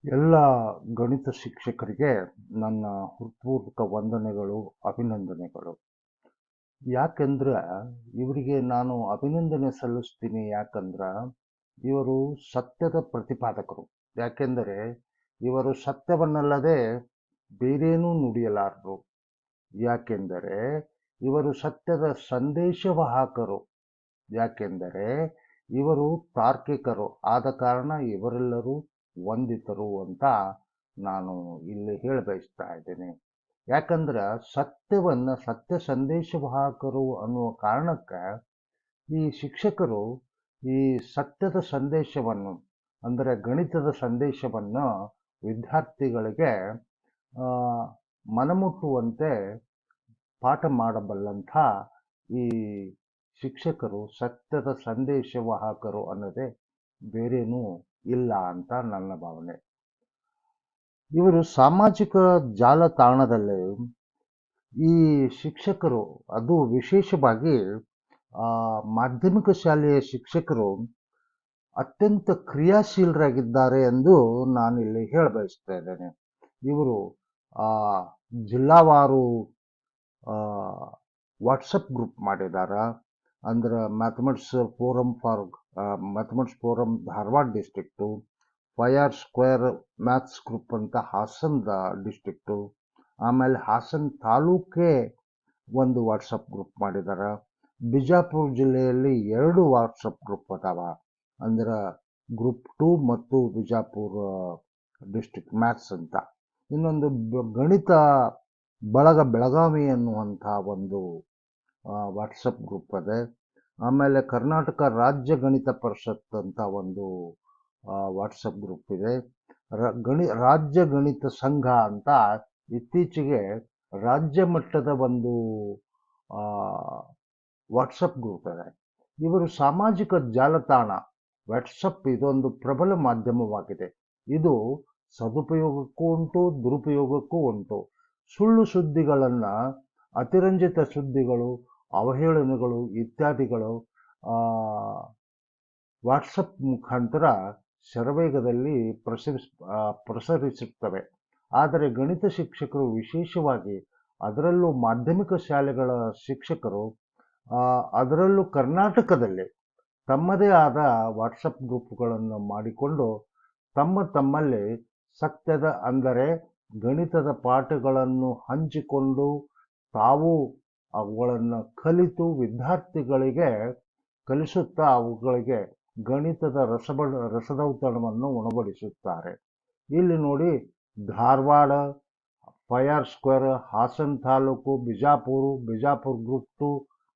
ಎಲ್ಲ ಗಣಿತ ಶಿಕ್ಷಕರಿಗೆ ನನ್ನ ಹೃತ್ಪೂರ್ವಕ ವಂದನೆಗಳು, ಅಭಿನಂದನೆಗಳು. ಯಾಕೆಂದ್ರೆ ಇವರಿಗೆ ನಾನು ಅಭಿನಂದನೆ ಸಲ್ಲಿಸ್ತೀನಿ. ಯಾಕಂದ್ರೆ ಇವರು ಸತ್ಯದ ಪ್ರತಿಪಾದಕರು. ಯಾಕೆಂದರೆ ಇವರು ಸತ್ಯವನ್ನಲ್ಲದೆ ಬೇರೇನೂ ನುಡಿಯಲಾರರು. ಯಾಕೆಂದರೆ ಇವರು ಸತ್ಯದ ಸಂದೇಶವಾಹಕರು. ಯಾಕೆಂದರೆ ಇವರು ತಾರ್ಕಿಕರು. ಆದ ಕಾರಣ ಇವರೆಲ್ಲರೂ ವಂದಿತರು ಅಂತ ನಾನು ಇಲ್ಲಿ ಹೇಳಬಯಸ್ತಾ ಇದ್ದೇನೆ. ಯಾಕಂದ್ರೆ ಸತ್ಯ ಸಂದೇಶವಾಹಕರು ಅನ್ನುವ ಕಾರಣಕ್ಕೆ ಈ ಶಿಕ್ಷಕರು ಈ ಸತ್ಯದ ಸಂದೇಶವನ್ನು, ಅಂದರೆ ಗಣಿತದ ಸಂದೇಶವನ್ನು ವಿದ್ಯಾರ್ಥಿಗಳಿಗೆ ಆ, ಮನಮುಟ್ಟುವಂತೆ ಪಾಠ ಮಾಡಬಲ್ಲಂಥ ಈ ಶಿಕ್ಷಕರು ಸತ್ಯದ ಸಂದೇಶವಾಹಕರು ಅನ್ನೋದೇ ಬೇರೇನೂ ಇಲ್ಲ ಅಂತ ನನ್ನ ಭಾವನೆ. ಇವರು ಸಾಮಾಜಿಕ ಜಾಲತಾಣದಲ್ಲಿ ಈ ಶಿಕ್ಷಕರು, ಅದು ವಿಶೇಷವಾಗಿ ಮಾಧ್ಯಮಿಕ ಶಾಲೆಯ ಶಿಕ್ಷಕರು ಅತ್ಯಂತ ಕ್ರಿಯಾಶೀಲರಾಗಿದ್ದಾರೆ ಎಂದು ನಾನಿಲ್ಲಿ ಹೇಳಬಯಸ್ತಾ ಇದ್ದೇನೆ. ಇವರು ಜಿಲ್ಲಾವಾರು ವಾಟ್ಸಪ್ ಗ್ರೂಪ್ ಮಾಡಿದ್ದಾರೆ. ಅಂದ್ರೆ mathematics forum Dharwad district, 5R square maths group ಅಂತ ಹಾಸನದ ಡಿಸ್ಟ್ರಿಕ್ಟು, ಆಮೇಲೆ ಹಾಸನ ತಾಲೂಕೇ ಒಂದು ವಾಟ್ಸಪ್ ಗ್ರೂಪ್ ಮಾಡಿದ್ದಾರೆ. ಬಿಜಾಪುರ ಜಿಲ್ಲೆಯಲ್ಲಿ 2 ವಾಟ್ಸಪ್ ಗ್ರೂಪ್ ಅದಾವ. ಅಂದ್ರೆ ಗ್ರೂಪ್ 2 ಮತ್ತು ಬಿಜಾಪುರ ಡಿಸ್ಟ್ರಿಕ್ಟ್ ಮ್ಯಾಥ್ಸ್ ಅಂತ. ಇನ್ನೊಂದು ಗಣಿತ ಬಳಗ ಬೆಳಗಾವಿ ಅನ್ನುವಂಥ ಒಂದು ವಾಟ್ಸಪ್ ಗ್ರೂಪ್ ಇದೆ. ಆಮೇಲೆ ಕರ್ನಾಟಕ ರಾಜ್ಯ ಗಣಿತ ಪರಿಷತ್ ಅಂತ ಒಂದು ವಾಟ್ಸಪ್ ಗ್ರೂಪ್ ಇದೆ. ರಾಜ್ಯ ಗಣಿತ ಸಂಘ ಅಂತ ಇತ್ತೀಚೆಗೆ ರಾಜ್ಯ ಮಟ್ಟದ ಒಂದು ವಾಟ್ಸಪ್ ಗ್ರೂಪ್ ಇದೆ. ಇವರು ಸಾಮಾಜಿಕ ಜಾಲತಾಣ ವಾಟ್ಸಪ್ ಇದೊಂದು ಪ್ರಬಲ ಮಾಧ್ಯಮವಾಗಿದೆ. ಇದು ಸದುಪಯೋಗಕ್ಕೂ ಉಂಟು, ದುರುಪಯೋಗಕ್ಕೂ ಉಂಟು. ಸುಳ್ಳು ಸುದ್ದಿಗಳನ್ನು, ಅತಿರಂಜಿತ ಸುದ್ದಿಗಳು, ಅವಹೇಳನಗಳು ಇತ್ಯಾದಿಗಳು ವಾಟ್ಸಪ್ ಮುಖಾಂತರ ಶರವೇಗದಲ್ಲಿ ಪ್ರಸರಿಸುತ್ತವೆ. ಆದರೆ ಗಣಿತ ಶಿಕ್ಷಕರು ವಿಶೇಷವಾಗಿ, ಅದರಲ್ಲೂ ಮಾಧ್ಯಮಿಕ ಶಾಲೆಗಳ ಶಿಕ್ಷಕರು, ಅದರಲ್ಲೂ ಕರ್ನಾಟಕದಲ್ಲಿ ತಮ್ಮದೇ ಆದ ವಾಟ್ಸಪ್ ಗ್ರೂಪ್ಗಳನ್ನು ಮಾಡಿಕೊಂಡು ತಮ್ಮಲ್ಲಿ ಸತ್ಯದ, ಅಂದರೆ ಗಣಿತದ ಪಾಠಗಳನ್ನು ಹಂಚಿಕೊಂಡು ತಾವು ಅವುಗಳನ್ನು ಕಲಿತು ವಿದ್ಯಾರ್ಥಿಗಳಿಗೆ ಕಲಿಸುತ್ತಾ ಅವುಗಳಿಗೆ ಗಣಿತದ ರಸದೌತಣವನ್ನು ಉಣಬಡಿಸುತ್ತಾರೆ. ಇಲ್ಲಿ ನೋಡಿ, Dharwad 5R square, Hassan taluk, Bijapur group 2,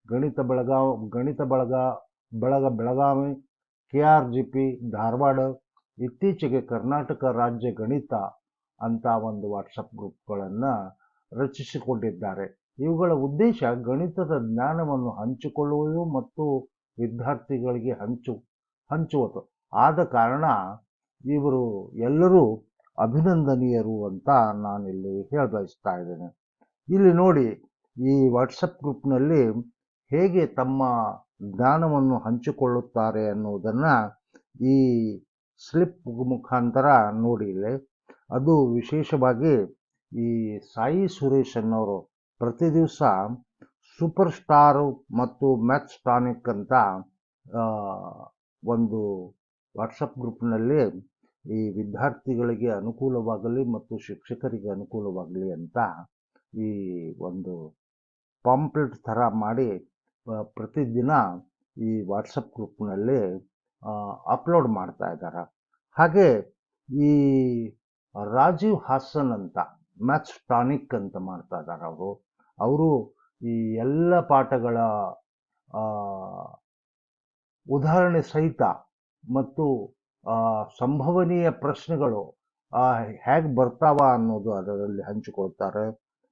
ಗಣಿತ ಬಳಗ ಬೆಳಗಾವಿ, KRGP ಧಾರವಾಡ, ಇತ್ತೀಚೆಗೆ ಕರ್ನಾಟಕ ರಾಜ್ಯ ಗಣಿತ ಅಂತ ಒಂದು ವಾಟ್ಸಪ್ ಗ್ರೂಪ್ಗಳನ್ನು ರಚಿಸಿಕೊಂಡಿದ್ದಾರೆ. ಇವುಗಳ ಉದ್ದೇಶ ಗಣಿತದ ಜ್ಞಾನವನ್ನು ಹಂಚಿಕೊಳ್ಳುವುದು ಮತ್ತು ವಿದ್ಯಾರ್ಥಿಗಳಿಗೆ ಹಂಚುವುದು. ಆದ ಕಾರಣ ಇವರು ಎಲ್ಲರೂ ಅಭಿನಂದನೀಯರು ಅಂತ ನಾನಿಲ್ಲಿ ಹೇಳಬಯಸ್ತಾ ಇದ್ದೇನೆ. ಇಲ್ಲಿ ನೋಡಿ, ಈ ವಾಟ್ಸಪ್ ಗ್ರೂಪ್ನಲ್ಲಿ ಹೇಗೆ ತಮ್ಮ ಜ್ಞಾನವನ್ನು ಹಂಚಿಕೊಳ್ಳುತ್ತಾರೆ ಅನ್ನುವುದನ್ನು ಈ ಸ್ಲಿಪ್ ಮುಖಾಂತರ ನೋಡಿ. ಇಲ್ಲಿ ಅದು ವಿಶೇಷವಾಗಿ ಈ ಸಾಯಿ ಸುರೇಶ್ ಅನ್ನೋರು ಪ್ರತಿ ದಿವಸ ಸೂಪರ್ ಸ್ಟಾರ್ ಮತ್ತು ಮ್ಯಾಥ್ಸ್ ಟಾನಿಕ್ ಅಂತ ಒಂದು ವಾಟ್ಸಪ್ ಗ್ರೂಪ್ನಲ್ಲಿ ಈ ವಿದ್ಯಾರ್ಥಿಗಳಿಗೆ ಅನುಕೂಲವಾಗಲಿ ಮತ್ತು ಶಿಕ್ಷಕರಿಗೆ ಅನುಕೂಲವಾಗಲಿ ಅಂತ ಈ ಒಂದು ಪಾಂಪ್ಲೆಟ್ ಥರ ಮಾಡಿ ಪ್ರತಿದಿನ ಈ ವಾಟ್ಸಪ್ ಗ್ರೂಪ್ನಲ್ಲಿ ಅಪ್ಲೋಡ್ ಮಾಡ್ತಾ ಇದ್ದಾರೆ. ಹಾಗೆ ಈ ರಾಜೀವ್ ಹಾಸನ್ ಅಂತ ಮ್ಯಾಥ್ಸ್ ಟಾನಿಕ್ ಅಂತ ಮಾಡ್ತಾ ಇದ್ದಾರೆ. ಅವರು ಈ ಎಲ್ಲ ಪಾಠಗಳ ಉದಾಹರಣೆ ಸಹಿತ ಮತ್ತು ಸಂಭವನೀಯ ಪ್ರಶ್ನೆಗಳು ಹೇಗೆ ಬರ್ತಾವ ಅನ್ನೋದು ಅದರಲ್ಲಿ ಹಂಚಿಕೊಳ್ತಾರೆ.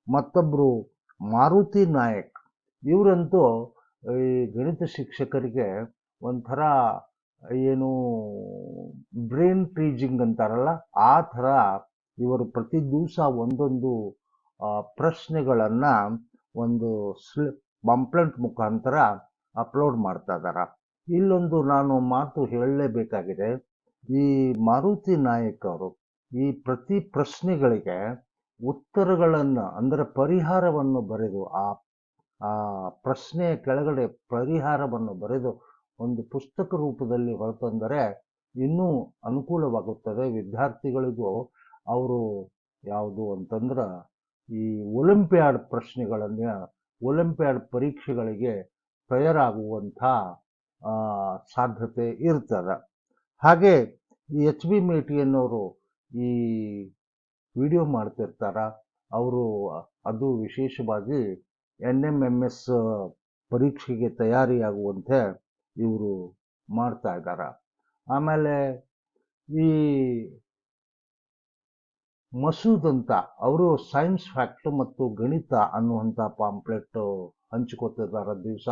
ಮತ್ತೊಬ್ಬರು ಮಾರುತಿ ನಾಯಕ್, ಇವರಂತೂ ಈ ಗಣಿತ ಶಿಕ್ಷಕರಿಗೆ ಒಂಥರ ಏನು ಬ್ರೈನ್ ಟೀಚಿಂಗ್ ಅಂತಾರಲ್ಲ, ಆ ಥರ ಇವರು ಪ್ರತಿ ದಿವಸ ಒಂದೊಂದು ಪ್ರಶ್ನೆಗಳನ್ನು ಒಂದು ಪಾಂಪ್ಲೆಟ್ ಮುಖಾಂತರ ಅಪ್ಲೋಡ್ ಮಾಡ್ತಾ ಇದ್ದಾರೆ. ಇಲ್ಲೊಂದು ನಾನು ಮಾತು ಹೇಳಲೇಬೇಕಾಗಿದೆ. ಈ ಮಾರುತಿ ನಾಯಕ್ ಅವರು ಈ ಪ್ರತಿ ಪ್ರಶ್ನೆಗಳಿಗೆ ಉತ್ತರಗಳನ್ನು ಅಂದರೆ ಪರಿಹಾರವನ್ನು ಬರೆದು ಆ ಪ್ರಶ್ನೆಯ ಕೆಳಗಡೆ ಪರಿಹಾರವನ್ನು ಬರೆದು ಒಂದು ಪುಸ್ತಕ ರೂಪದಲ್ಲಿ ಹೊರತಂದರೆ ಇನ್ನೂ ಅನುಕೂಲವಾಗುತ್ತದೆ ವಿದ್ಯಾರ್ಥಿಗಳಿಗೂ. ಅವರು ಯಾವುದು ಅಂತಂದ್ರೆ ಈ ಒಲಿಂಪಿಯಾಡ್ ಪ್ರಶ್ನೆಗಳನ್ನು ಒಲಿಂಪಿಯಾಡ್ ಪರೀಕ್ಷೆಗಳಿಗೆ ತಯಾರಾಗುವಂಥ ಸಾಧ್ಯತೆ ಇರ್ತದೆ. ಹಾಗೆ ಈ ಎಚ್ ಬಿ ಮೇಟಿಯನ್ನವರು ಈ ವಿಡಿಯೋ ಮಾಡ್ತಿರ್ತಾರ. ಅವರು ಅದು ವಿಶೇಷವಾಗಿ NMMS ಪರೀಕ್ಷೆಗೆ ತಯಾರಿಯಾಗುವಂತೆ ಇವರು ಮಾಡ್ತಾ ಇದ್ದಾರೆ. ಆಮೇಲೆ ಈ ಮಸೂದ್ ಅಂತ ಅವರು ಸೈನ್ಸ್ ಫ್ಯಾಕ್ಟ್ ಮತ್ತು ಗಣಿತ ಅನ್ನುವಂಥ ಪಾಂಪ್ಲೆಟ್ ಹಂಚಿಕೊತಿದ್ದಾರೆ ದಿವಸ.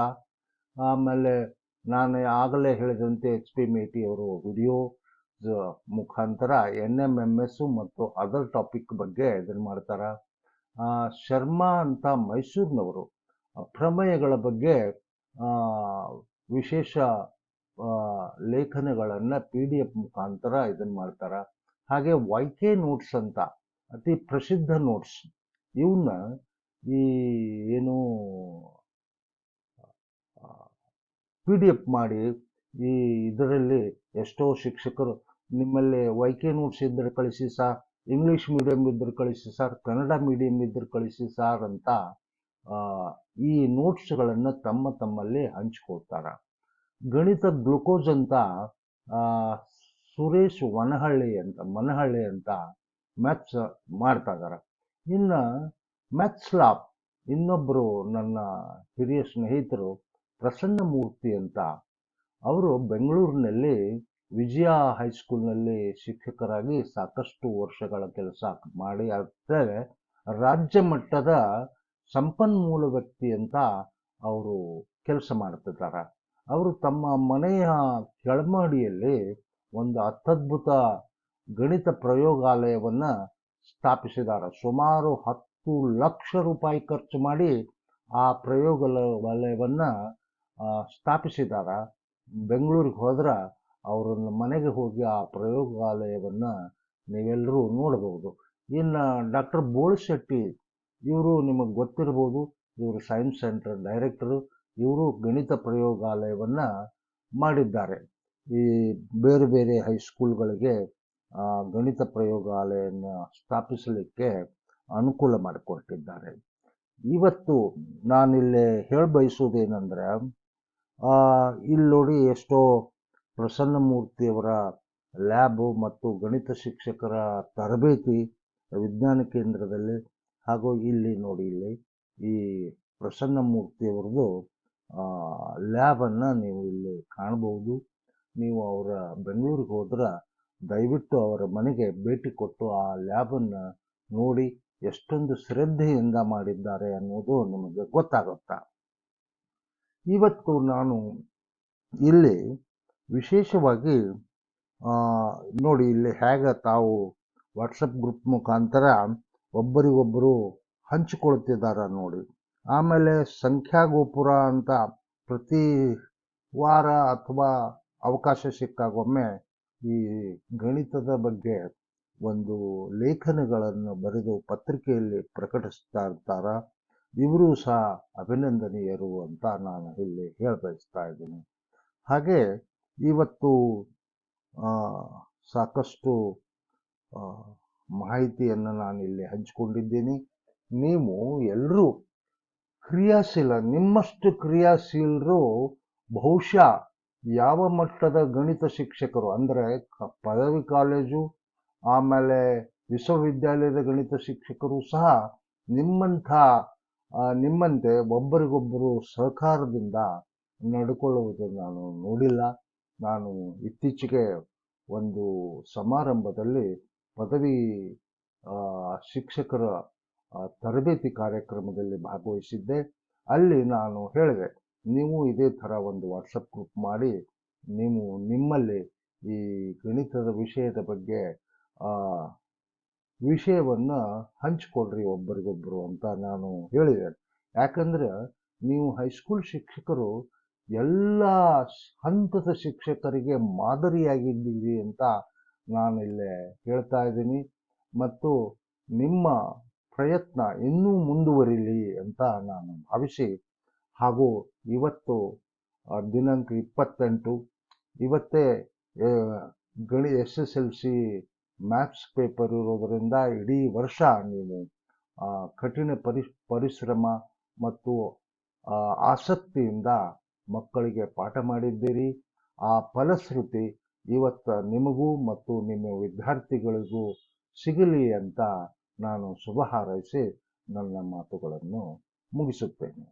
ಆಮೇಲೆ ನಾನು ಆಗಲೇ ಹೇಳಿದಂತೆ ಎಚ್ ಪಿ ಮೇಟಿ ಅವರು ವಿಡಿಯೋ ಮುಖಾಂತರ NMMS ಮತ್ತು ಅದರ್ ಟಾಪಿಕ್ ಬಗ್ಗೆ ಇದನ್ನು ಮಾಡ್ತಾರೆ. ಶರ್ಮಾ ಅಂತ ಮೈಸೂರಿನವರು ಪ್ರಮೇಯಗಳ ಬಗ್ಗೆ ವಿಶೇಷ ಲೇಖನಗಳನ್ನು PDF ಮುಖಾಂತರ ಇದನ್ನು ಮಾಡ್ತಾರೆ. ಹಾಗೆ YK ನೋಟ್ಸ್ ಅಂತ ಅತಿ ಪ್ರಸಿದ್ಧ ನೋಟ್ಸ್, ಇವನ್ನ ಈ ಏನು PDF ಮಾಡಿ ಈ ಇದರಲ್ಲಿ ಎಷ್ಟೋ ಶಿಕ್ಷಕರು ನಿಮ್ಮಲ್ಲಿ YK ನೋಟ್ಸ್ ಇದ್ದರೆ ಕಳಿಸಿ ಸರ್, ಇಂಗ್ಲೀಷ್ ಮೀಡಿಯಂ ಇದ್ದರೆ ಕಳಿಸಿ ಸರ್, ಕನ್ನಡ ಮೀಡಿಯಂ ಇದ್ದರೆ ಕಳಿಸಿ ಸರ್ ಅಂತ ಈ ನೋಟ್ಸ್ಗಳನ್ನು ತಮ್ಮಲ್ಲಿ ಹಂಚಿಕೊಳ್ತಾರೆ. ಗಣಿತ ಗ್ಲುಕೋಸ್ ಅಂತ ಸುರೇಶ್ ಮನಹಳ್ಳಿ ಅಂತ ಮ್ಯಾಥ್ಸ್ ಮಾಡ್ತಾ ಇದ್ದಾರೆ. ಇನ್ನು ಮ್ಯಾಥ್ಸ್ ಲ್ಯಾಬ್ ಇನ್ನೊಬ್ಬರು ನನ್ನ ಹಿರಿಯ ಸ್ನೇಹಿತರು ಪ್ರಸನ್ನಮೂರ್ತಿ ಅಂತ, ಅವರು ಬೆಂಗಳೂರಿನಲ್ಲಿ ವಿಜಯ ಹೈಸ್ಕೂಲ್ನಲ್ಲಿ ಶಿಕ್ಷಕರಾಗಿ ಸಾಕಷ್ಟು ವರ್ಷಗಳ ಕೆಲಸ ಮಾಡಿ ಅಷ್ಟೇ ರಾಜ್ಯ ಮಟ್ಟದ ಸಂಪನ್ಮೂಲ ವ್ಯಕ್ತಿ ಅಂತ ಅವರು ಕೆಲಸ ಮಾಡ್ತಿದ್ದಾರೆ. ಅವರು ತಮ್ಮ ಮನೆಯ ಕೆಳಮಡಿಯಲ್ಲಿ ಒಂದು ಅತ್ಯದ್ಭುತ ಗಣಿತ ಪ್ರಯೋಗಾಲಯವನ್ನು ಸ್ಥಾಪಿಸಿದ್ದಾರೆ. ಸುಮಾರು 10 ಲಕ್ಷ ರೂಪಾಯಿ ಖರ್ಚು ಮಾಡಿ ಆ ಪ್ರಯೋಗಾಲಯವನ್ನು ಸ್ಥಾಪಿಸಿದ್ದಾರೆ. ಬೆಂಗಳೂರಿಗೆ ಹೋದ್ರೆ ಅವರನ್ನ ಮನೆಗೆ ಹೋಗಿ ಆ ಪ್ರಯೋಗಾಲಯವನ್ನು ನೀವೆಲ್ಲರೂ ನೋಡಬಹುದು. ಇನ್ನು ಡಾಕ್ಟರ್ ಬೋಳಶೆಟ್ಟಿ ಇವರು ನಿಮಗೆ ಗೊತ್ತಿರ್ಬೋದು, ಇವರು ಸೈನ್ಸ್ ಸೆಂಟರ್ ಡೈರೆಕ್ಟರು. ಇವರು ಗಣಿತ ಪ್ರಯೋಗಾಲಯವನ್ನು ಮಾಡಿದ್ದಾರೆ. ಈ ಬೇರೆ ಬೇರೆ ಹೈಸ್ಕೂಲ್ಗಳಿಗೆ ಗಣಿತ ಪ್ರಯೋಗಾಲಯವನ್ನು ಸ್ಥಾಪಿಸಲಿಕ್ಕೆ ಅನುಕೂಲ ಮಾಡಿಕೊಟ್ಟಿದ್ದಾರೆ. ಇವತ್ತು ನಾನಿಲ್ಲಿ ಹೇಳಬಯಸೋದೇನೆಂದರೆ, ಇಲ್ಲಿ ನೋಡಿ ಎಷ್ಟೋ ಪ್ರಸನ್ನಮೂರ್ತಿಯವರ ಲ್ಯಾಬು ಮತ್ತು ಗಣಿತ ಶಿಕ್ಷಕರ ತರಬೇತಿ ವಿಜ್ಞಾನ ಕೇಂದ್ರದಲ್ಲಿ, ಹಾಗೂ ಇಲ್ಲಿ ನೋಡಿ ಇಲ್ಲಿ ಈ ಪ್ರಸನ್ನಮೂರ್ತಿಯವ್ರದ್ದು ಲ್ಯಾಬನ್ನು ನೀವು ಇಲ್ಲಿ ಕಾಣಬಹುದು. ನೀವು ಅವರ ಬೆಂಗಳೂರಿಗೆ ಹೋದ್ರೆ ದಯವಿಟ್ಟು ಅವರ ಮನೆಗೆ ಭೇಟಿ ಕೊಟ್ಟು ಆ ಲ್ಯಾಬನ್ನು ನೋಡಿ ಎಷ್ಟೊಂದು ಶ್ರದ್ಧೆಯಿಂದ ಮಾಡಿದ್ದಾರೆ ಅನ್ನೋದು ನಿಮಗೆ ಗೊತ್ತಾಗುತ್ತೆ. ಇವತ್ತು ನಾನು ಇಲ್ಲಿ ವಿಶೇಷವಾಗಿ ನೋಡಿ ಇಲ್ಲಿ ಹೇಗೆ ತಾವು ವಾಟ್ಸಪ್ ಗ್ರೂಪ್ ಮುಖಾಂತರ ಒಬ್ಬರಿಗೊಬ್ಬರು ಹಂಚಿಕೊಳ್ತಿದ್ದಾರೆ ನೋಡಿ. ಆಮೇಲೆ ಸಂಖ್ಯಾಗೋಪುರ ಅಂತ ಪ್ರತಿ ವಾರ ಅಥವಾ ಅವಕಾಶ ಸಿಕ್ಕಾಗೊಮ್ಮೆ ಈ ಗಣಿತದ ಬಗ್ಗೆ ಒಂದು ಲೇಖನಗಳನ್ನು ಬರೆದು ಪತ್ರಿಕೆಯಲ್ಲಿ ಪ್ರಕಟಿಸ್ತಾ ಇರ್ತಾರೆ. ಇವರು ಸಹ ಅಭಿನಂದನೀಯರು ಅಂತ ನಾನು ಇಲ್ಲಿ ಹೇಳಬಯಸ್ತಾ ಇದ್ದೀನಿ. ಹಾಗೆ ಇವತ್ತು ಸಾಕಷ್ಟು ಮಾಹಿತಿಯನ್ನು ನಾನು ಇಲ್ಲಿ ಹಂಚಿಕೊಂಡಿದ್ದೀನಿ. ನೀವು ಎಲ್ಲರೂ ಕ್ರಿಯಾಶೀಲ, ನಿಮ್ಮಷ್ಟು ಕ್ರಿಯಾಶೀಲರು ಬಹುಶಃ ಯಾವ ಮಟ್ಟದ ಗಣಿತ ಶಿಕ್ಷಕರು ಅಂದರೆ ಪದವಿ ಕಾಲೇಜು ಆಮೇಲೆ ವಿಶ್ವವಿದ್ಯಾಲಯದ ಗಣಿತ ಶಿಕ್ಷಕರು ಸಹ ನಿಮ್ಮಂತೆ ಒಬ್ಬರಿಗೊಬ್ಬರು ಸಹಕಾರದಿಂದ ನಡ್ಕೊಳ್ಳುವುದು ನಾನು ನೋಡಿಲ್ಲ. ನಾನು ಇತ್ತೀಚೆಗೆ ಒಂದು ಸಮಾರಂಭದಲ್ಲಿ ಪದವಿ ಶಿಕ್ಷಕರ ತರಬೇತಿ ಕಾರ್ಯಕ್ರಮದಲ್ಲಿ ಭಾಗವಹಿಸಿದ್ದೆ. ಅಲ್ಲಿ ನಾನು ಹೇಳಿದೆ, ನೀವು ಇದೇ ಥರ ಒಂದು ವಾಟ್ಸಪ್ ಗ್ರೂಪ್ ಮಾಡಿ ನೀವು ನಿಮ್ಮಲ್ಲಿ ಈ ಗಣಿತದ ವಿಷಯದ ಬಗ್ಗೆ ವಿಷಯವನ್ನು ಹಂಚಿಕೊಡ್ರಿ ಒಬ್ಬರಿಗೊಬ್ಬರು ಅಂತ ನಾನು ಹೇಳಿದೆ. ಯಾಕಂದ್ರೆ ನೀವು ಹೈಸ್ಕೂಲ್ ಶಿಕ್ಷಕರು ಎಲ್ಲ ಹಂತದ ಶಿಕ್ಷಕರಿಗೆ ಮಾದರಿಯಾಗಿದ್ದೀರಿ ಅಂತ ನಾನಿಲ್ಲಿ ಹೇಳ್ತಾ ಇದ್ದೀನಿ. ಮತ್ತು ನಿಮ್ಮ ಪ್ರಯತ್ನ ಇನ್ನೂ ಮುಂದುವರಿಲಿ ಅಂತ ನಾನು ಭಾವಿಸಿ, ಹಾಗೂ ಇವತ್ತು ದಿನಾಂಕ 28, ಇವತ್ತೇ SSLC ಮ್ಯಾಥ್ಸ್ ಪೇಪರ್ ಇರೋದರಿಂದ ಇಡೀ ವರ್ಷ ನೀವು ಕಠಿಣ ಪರಿಶ್ರಮ ಮತ್ತು ಆಸಕ್ತಿಯಿಂದ ಮಕ್ಕಳಿಗೆ ಪಾಠ ಮಾಡಿದ್ದೀರಿ. ಆ ಫಲಶ್ರುತಿ ಇವತ್ತು ನಿಮಗೂ ಮತ್ತು ನಿಮ್ಮ ವಿದ್ಯಾರ್ಥಿಗಳಿಗೂ ಸಿಗಲಿ ಅಂತ ನಾನು ಶುಭ ಹಾರೈಸಿ ನನ್ನ ಮಾತುಗಳನ್ನು ಮುಗಿಸುತ್ತೇನೆ.